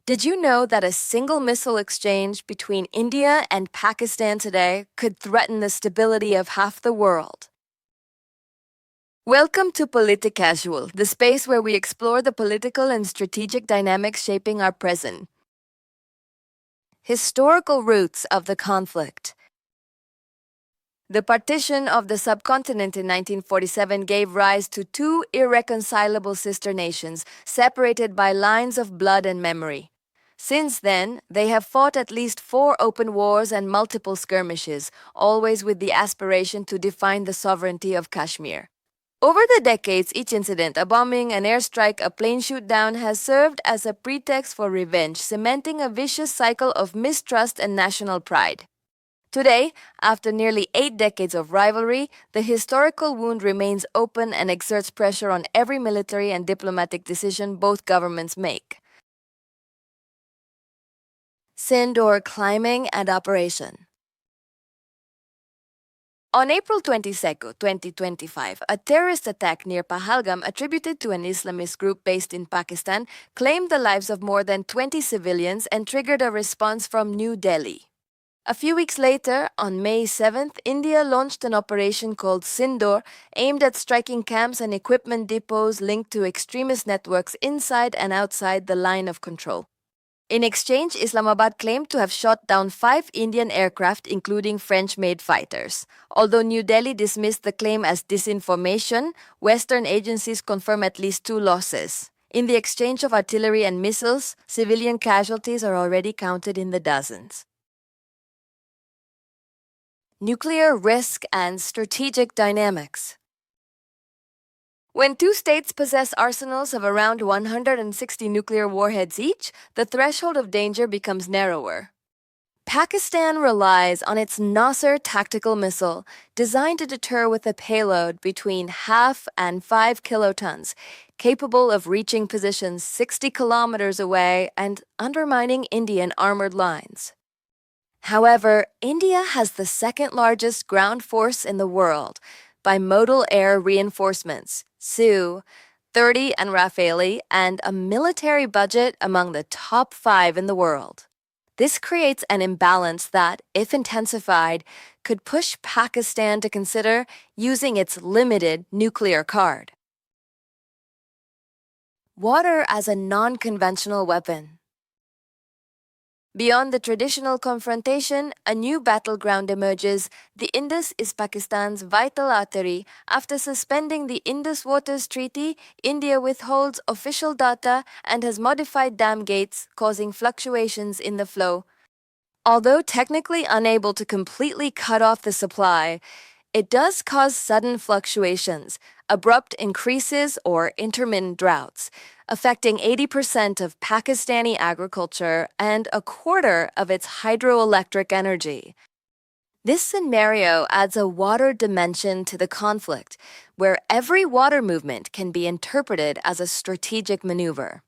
Did you know that a single missile exchange between India and Pakistan today could threaten the stability of half the world? Welcome to Politicasual, the space where we explore the political and strategic dynamics shaping our present. Historical roots of the conflict. The partition of the subcontinent in 1947 gave rise to two irreconcilable sister nations, separated by lines of blood and memory. Since then, they have fought at least 4 open wars and multiple skirmishes, always with the aspiration to define the sovereignty of Kashmir. Over the decades, each incident, a bombing, an airstrike, a plane shoot-down, has served as a pretext for revenge, cementing a vicious cycle of mistrust and national pride. Today, after nearly 8 decades of rivalry, the historical wound remains open and exerts pressure on every military and diplomatic decision both governments make. Standoff climbing and operation. On April 22, 2025, a terrorist attack near Pahalgam attributed to an Islamist group based in Pakistan claimed the lives of more than 20 civilians and triggered a response from New Delhi. A few weeks later, on May 7th, India launched an operation called Sindoor, aimed at striking camps and equipment depots linked to extremist networks inside and outside the line of control. In exchange, Islamabad claimed to have shot down 5 Indian aircraft, including French-made fighters. Although New Delhi dismissed the claim as disinformation, Western agencies confirm at least 2 losses. In the exchange of artillery and missiles, civilian casualties are already counted in the dozens. Nuclear risk and strategic dynamics. When 2 states possess arsenals of around 160 nuclear warheads each, the threshold of danger becomes narrower. Pakistan relies on its Nasser tactical missile, designed to deter with a payload between 0.5 and 5 kilotons, capable of reaching positions 60 kilometers away and undermining Indian armored lines. However, India has the second-largest ground force in the world, bimodal air reinforcements, Su-30 and Rafale, and a military budget among the top 5 in the world. This creates an imbalance that, if intensified, could push Pakistan to consider using its limited nuclear card. Water as a non-conventional weapon. Beyond the traditional confrontation, a new battleground emerges. The Indus is Pakistan's vital artery. After suspending the Indus Waters Treaty, India withholds official data and has modified dam gates, causing fluctuations in the flow. Although technically unable to completely cut off the supply, it does cause sudden fluctuations, abrupt increases, or intermittent droughts, affecting 80% of Pakistani agriculture and a quarter of its hydroelectric energy. This scenario adds a water dimension to the conflict, where every water movement can be interpreted as a strategic maneuver.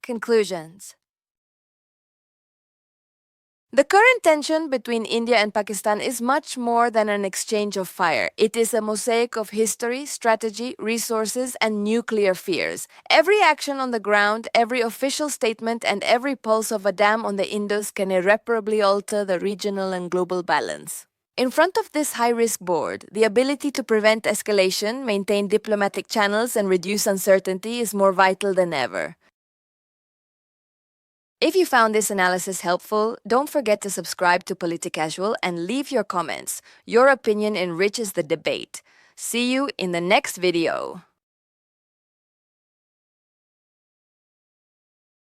Conclusions. The current tension between India and Pakistan is much more than an exchange of fire. It is a mosaic of history, strategy, resources, and nuclear fears. Every action on the ground, every official statement, and every pulse of a dam on the Indus can irreparably alter the regional and global balance. In front of this high-risk board, the ability to prevent escalation, maintain diplomatic channels, and reduce uncertainty is more vital than ever. If you found this analysis helpful, don't forget to subscribe to Politicasual and leave your comments. Your opinion enriches the debate. See you in the next video.